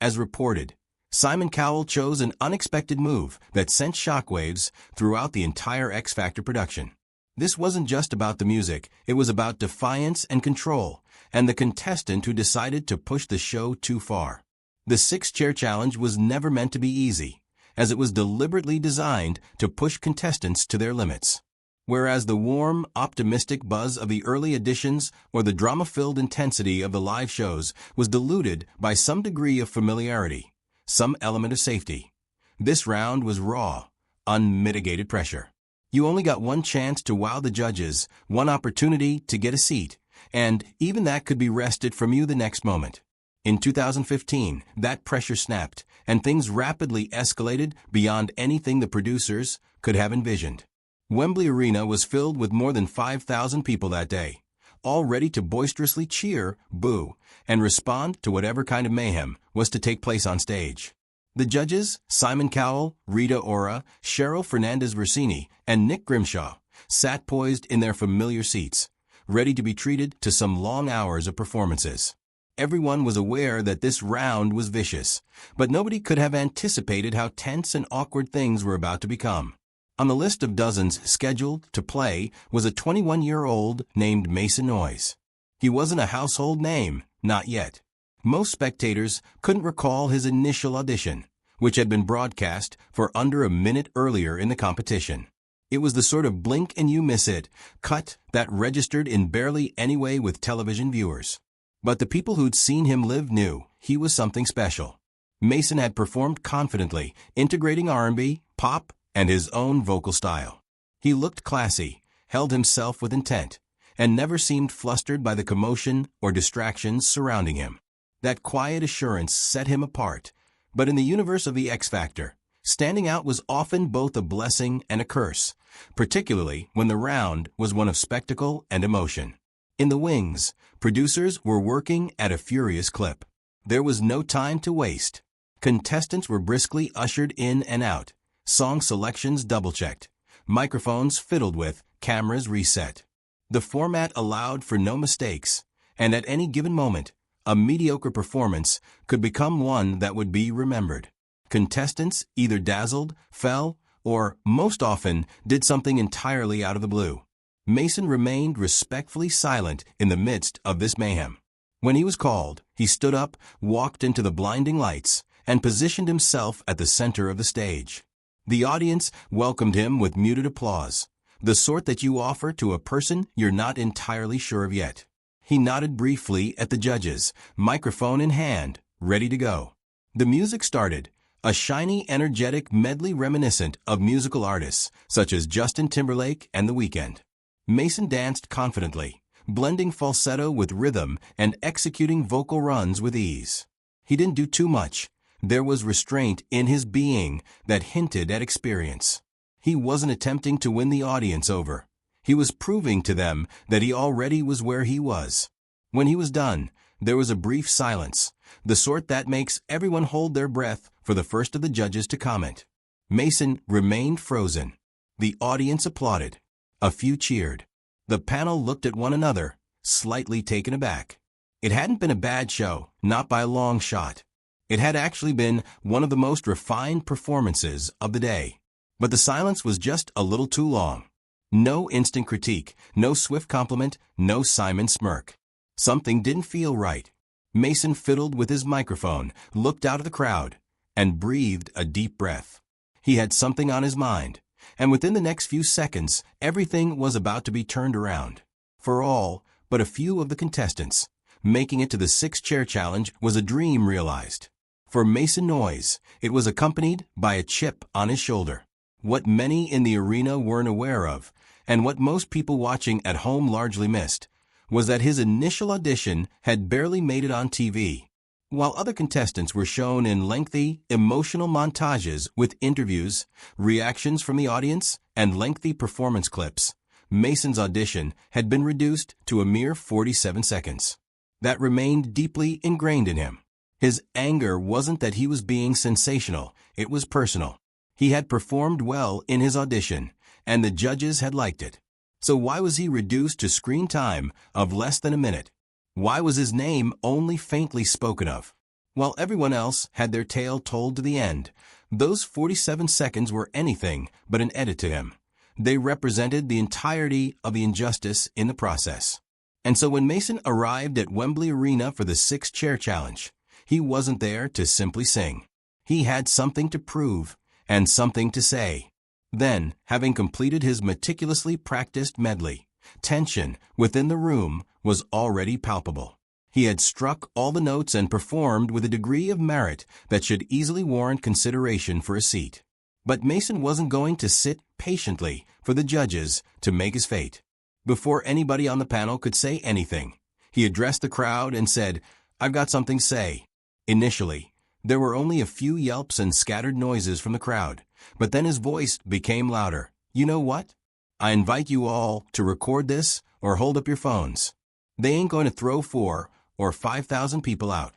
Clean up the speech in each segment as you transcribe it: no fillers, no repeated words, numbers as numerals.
As reported, Simon Cowell chose an unexpected move that sent shockwaves throughout the entire X Factor production. This wasn't just about the music, it was about defiance and control, and the contestant who decided to push the show too far. The 6-chair challenge was never meant to be easy, as it was deliberately designed to push contestants to their limits. Whereas the warm, optimistic buzz of the early editions or the drama-filled intensity of the live shows was diluted by some degree of familiarity, some element of safety. This round was raw, unmitigated pressure. You only got one chance to wow the judges, one opportunity to get a seat, and even that could be wrested from you the next moment. In 2015, that pressure snapped, and things rapidly escalated beyond anything the producers could have envisioned. Wembley Arena was filled with more than 5,000 people that day, all ready to boisterously cheer, boo, and respond to whatever kind of mayhem was to take place on stage. The judges, Simon Cowell, Rita Ora, Cheryl Fernandez-Versini, and Nick Grimshaw, sat poised in their familiar seats, ready to be treated to some long hours of performances. Everyone was aware that this round was vicious, but nobody could have anticipated how tense and awkward things were about to become. On the list of dozens scheduled to play was a 21-year-old named Mason Noyes. He wasn't a household name, not yet. Most spectators couldn't recall his initial audition, which had been broadcast for under a minute earlier in the competition. It was the sort of blink and you miss it cut that registered in barely any way with television viewers. But the people who'd seen him live knew he was something special. Mason had performed confidently, integrating R&B, pop, and his own vocal style. He looked classy, held himself with intent, and never seemed flustered by the commotion or distractions surrounding him. That quiet assurance set him apart, but in the universe of the X Factor, standing out was often both a blessing and a curse, particularly when the round was one of spectacle and emotion. In the wings, producers were working at a furious clip. There was no time to waste. Contestants were briskly ushered in and out, song selections double-checked, microphones fiddled with, cameras reset. The format allowed for no mistakes, and at any given moment, a mediocre performance could become one that would be remembered. Contestants either dazzled, fell, or, most often, did something entirely out of the blue. Mason remained respectfully silent in the midst of this mayhem. When he was called, he stood up, walked into the blinding lights, and positioned himself at the center of the stage. The audience welcomed him with muted applause, the sort that you offer to a person you're not entirely sure of yet. He nodded briefly at the judges, microphone in hand, ready to go. The music started, a shiny, energetic medley reminiscent of musical artists such as Justin Timberlake and The Weeknd. Mason danced confidently, blending falsetto with rhythm and executing vocal runs with ease. He didn't do too much. There was restraint in his being that hinted at experience. He wasn't attempting to win the audience over. He was proving to them that he already was where he was. When he was done, there was a brief silence, the sort that makes everyone hold their breath for the first of the judges to comment. Mason remained frozen. The audience applauded. A few cheered. The panel looked at one another, slightly taken aback. It hadn't been a bad show, not by a long shot. It had actually been one of the most refined performances of the day. But the silence was just a little too long. No instant critique, no swift compliment, no Simon smirk. Something didn't feel right. Mason fiddled with his microphone, looked out at the crowd, and breathed a deep breath. He had something on his mind, and within the next few seconds, everything was about to be turned around. For all but a few of the contestants, making it to the 6-chair challenge was a dream realized. For Mason Noyes, it was accompanied by a chip on his shoulder. What many in the arena weren't aware of, and what most people watching at home largely missed, was that his initial audition had barely made it on TV. While other contestants were shown in lengthy, emotional montages with interviews, reactions from the audience, and lengthy performance clips, Mason's audition had been reduced to a mere 47 seconds. That remained deeply ingrained in him. His anger wasn't that he was being sensational, it was personal. He had performed well in his audition, and the judges had liked it. So why was he reduced to screen time of less than a minute? Why was his name only faintly spoken of? While everyone else had their tale told to the end, those 47 seconds were anything but an edit to him. They represented the entirety of the injustice in the process. And so when Mason arrived at Wembley Arena for the 6-chair challenge, he wasn't there to simply sing. He had something to prove and something to say. Then, having completed his meticulously practiced medley, tension within the room was already palpable. He had struck all the notes and performed with a degree of merit that should easily warrant consideration for a seat. But Mason wasn't going to sit patiently for the judges to make his fate. Before anybody on the panel could say anything, he addressed the crowd and said, "I've got something to say." Initially, there were only a few yelps and scattered noises from the crowd, but then his voice became louder. "You know what? I invite you all to record this or hold up your phones. They ain't going to throw 4 or 5,000 people out."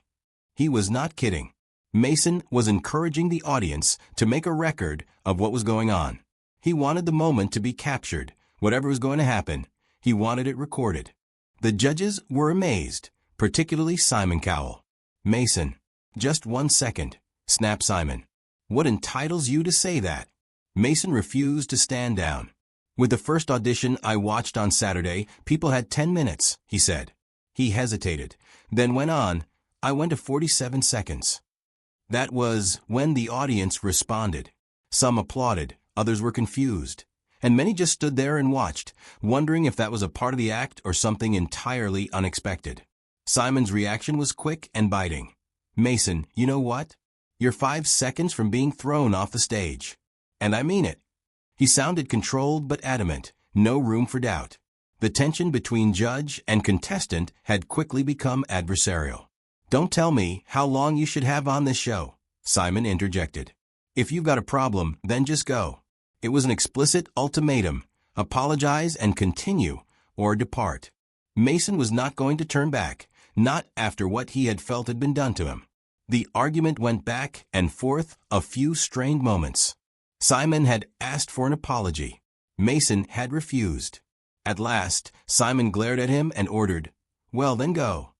He was not kidding. Mason was encouraging the audience to make a record of what was going on. He wanted the moment to be captured. Whatever was going to happen, he wanted it recorded. The judges were amazed, particularly Simon Cowell. "Mason, just 1 second," snapped Simon. "What entitles you to say that?" Mason refused to stand down. "With the first audition I watched on Saturday, people had 10 minutes, he said. He hesitated, then went on, "I went to 47 seconds. That was when the audience responded. Some applauded, others were confused, and many just stood there and watched, wondering if that was a part of the act or something entirely unexpected." Simon's reaction was quick and biting. "Mason, you know what? You're 5 seconds from being thrown off the stage. And I mean it." He sounded controlled but adamant, no room for doubt. The tension between judge and contestant had quickly become adversarial. "Don't tell me how long you should have on this show," Simon interjected. "If you've got a problem, then just go." It was an explicit ultimatum: apologize and continue, or depart. Mason was not going to turn back, not after what he had felt had been done to him. The argument went back and forth a few strained moments. Simon had asked for an apology. Mason had refused. At last, Simon glared at him and ordered, "Well, then go."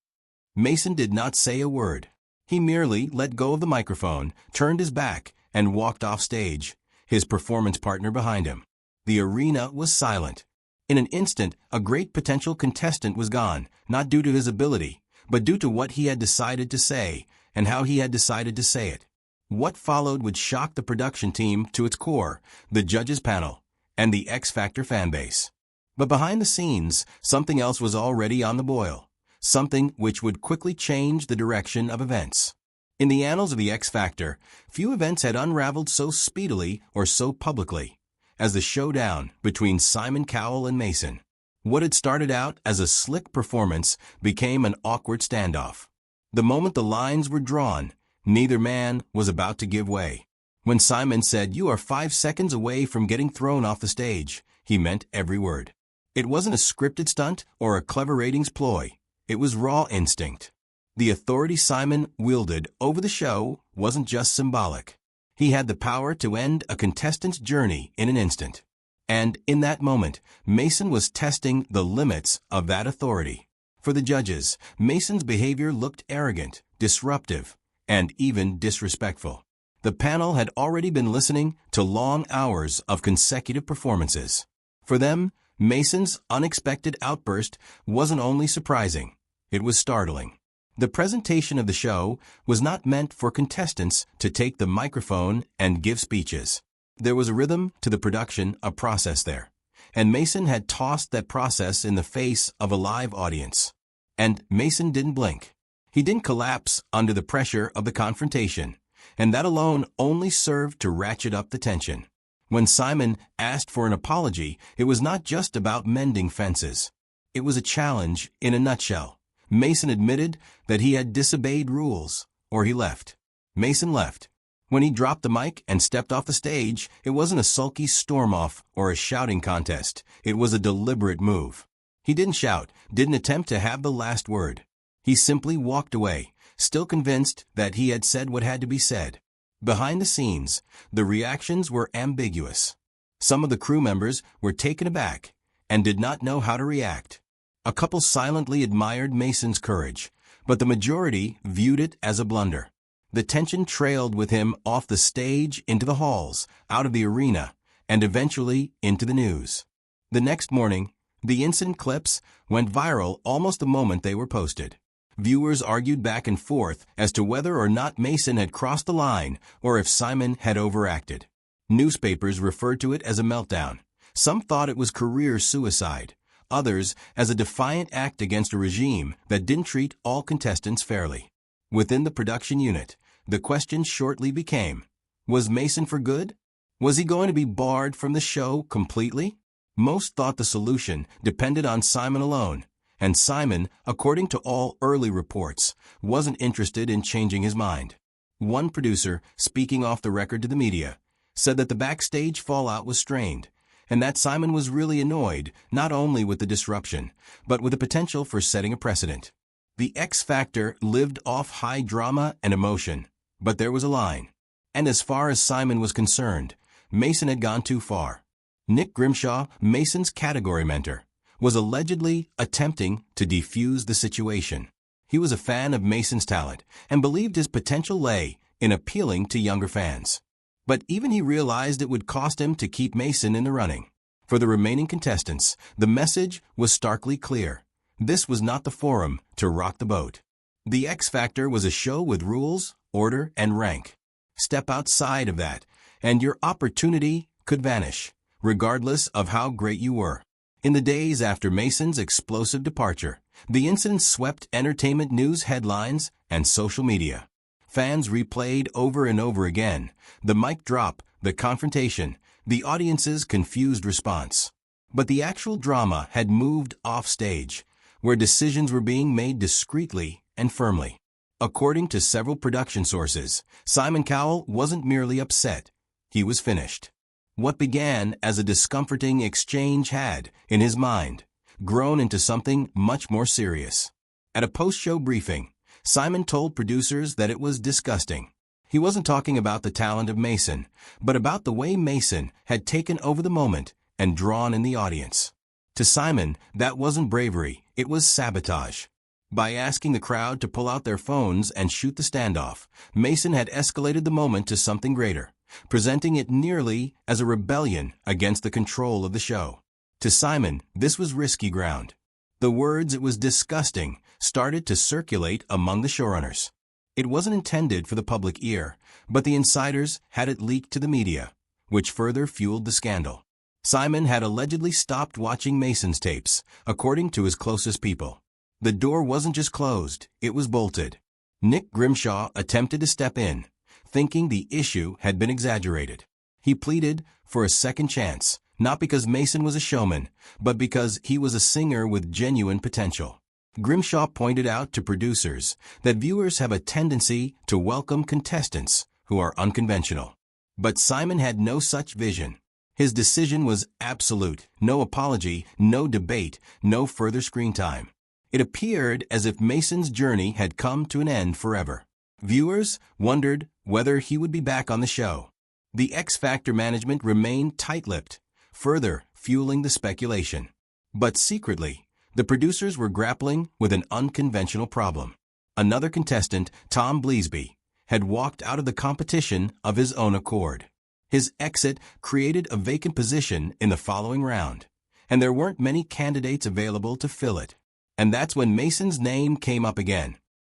Mason did not say a word. He merely let go of the microphone, turned his back, and walked off stage, his performance partner behind him. The arena was silent. In an instant, a great potential contestant was gone, not due to his ability, but due to what he had decided to say and how he had decided to say it. What followed would shock the production team to its core, the judges' panel, and the X Factor fanbase. But behind the scenes, something else was already on the boil, something which would quickly change the direction of events. In the annals of the X Factor, few events had unraveled so speedily or so publicly as the showdown between Simon Cowell and Mason. What had started out as a slick performance became an awkward standoff. The moment the lines were drawn, neither man was about to give way. When Simon said, "You are 5 seconds away from getting thrown off the stage," he meant every word. It wasn't a scripted stunt or a clever ratings ploy. It was raw instinct. The authority Simon wielded over the show wasn't just symbolic. He had the power to end a contestant's journey in an instant. And in that moment, Mason was testing the limits of that authority. For the judges, Mason's behavior looked arrogant, disruptive, and even disrespectful. The panel had already been listening to long hours of consecutive performances. For them, Mason's unexpected outburst wasn't only surprising, it was startling. The presentation of the show was not meant for contestants to take the microphone and give speeches. There was a rhythm to the production, a process there. And Mason had tossed that process in the face of a live audience. And Mason didn't blink. He didn't collapse under the pressure of the confrontation. And that alone only served to ratchet up the tension. When Simon asked for an apology, it was not just about mending fences. It was a challenge in a nutshell. Mason admitted that he had disobeyed rules, or he left. Mason left. When he dropped the mic and stepped off the stage, it wasn't a sulky storm-off or a shouting contest. It was a deliberate move. He didn't shout, didn't attempt to have the last word. He simply walked away, still convinced that he had said what had to be said. Behind the scenes, the reactions were ambiguous. Some of the crew members were taken aback and did not know how to react. A couple silently admired Mason's courage, but the majority viewed it as a blunder. The tension trailed with him off the stage into the halls, out of the arena, and eventually into the news. The next morning, the incident clips went viral almost the moment they were posted. Viewers argued back and forth as to whether or not Mason had crossed the line or if Simon had overacted. Newspapers referred to it as a meltdown. Some thought it was career suicide, others as a defiant act against a regime that didn't treat all contestants fairly. Within the production unit, the question shortly became, was Mason for good? Was he going to be barred from the show completely? Most thought the solution depended on Simon alone, and Simon, according to all early reports, wasn't interested in changing his mind. One producer, speaking off the record to the media, said that the backstage fallout was strained, and that Simon was really annoyed not only with the disruption, but with the potential for setting a precedent. The X Factor lived off high drama and emotion, but there was a line. And as far as Simon was concerned, Mason had gone too far. Nick Grimshaw, Mason's category mentor, was allegedly attempting to defuse the situation. He was a fan of Mason's talent and believed his potential lay in appealing to younger fans. But even he realized it would cost him to keep Mason in the running. For the remaining contestants, the message was starkly clear. This was not the forum to rock the boat. The X Factor was a show with rules, order, and rank. Step outside of that, and your opportunity could vanish, regardless of how great you were. In the days after Mason's explosive departure, the incident swept entertainment news headlines and social media. Fans replayed over and over again the mic drop, the confrontation, the audience's confused response. But the actual drama had moved off stage, where decisions were being made discreetly and firmly. According to several production sources, Simon Cowell wasn't merely upset, he was finished. What began as a discomforting exchange had, in his mind, grown into something much more serious. At a post-show briefing, Simon told producers that it was disgusting. He wasn't talking about the talent of Mason, but about the way Mason had taken over the moment and drawn in the audience. To Simon, that wasn't bravery, it was sabotage. By asking the crowd to pull out their phones and shoot the standoff, Mason had escalated the moment to something greater, presenting it nearly as a rebellion against the control of the show. To Simon, this was risky ground. The words "it was disgusting" started to circulate among the showrunners. It wasn't intended for the public ear, but the insiders had it leaked to the media, which further fueled the scandal. Simon had allegedly stopped watching Mason's tapes, according to his closest people. The door wasn't just closed, it was bolted. Nick Grimshaw attempted to step in, thinking the issue had been exaggerated. He pleaded for a second chance, not because Mason was a showman, but because he was a singer with genuine potential. Grimshaw pointed out to producers that viewers have a tendency to welcome contestants who are unconventional. But Simon had no such vision. His decision was absolute, no apology, no debate, no further screen time. It appeared as if Mason's journey had come to an end forever. Viewers wondered whether he would be back on the show. The X Factor management remained tight-lipped, further fueling the speculation. But secretly, the producers were grappling with an unconventional problem. Another contestant, Tom Bleasby, had walked out of the competition of his own accord. His exit created a vacant position in the following round, and there weren't many candidates available to fill it. And that's when Mason's name came up again.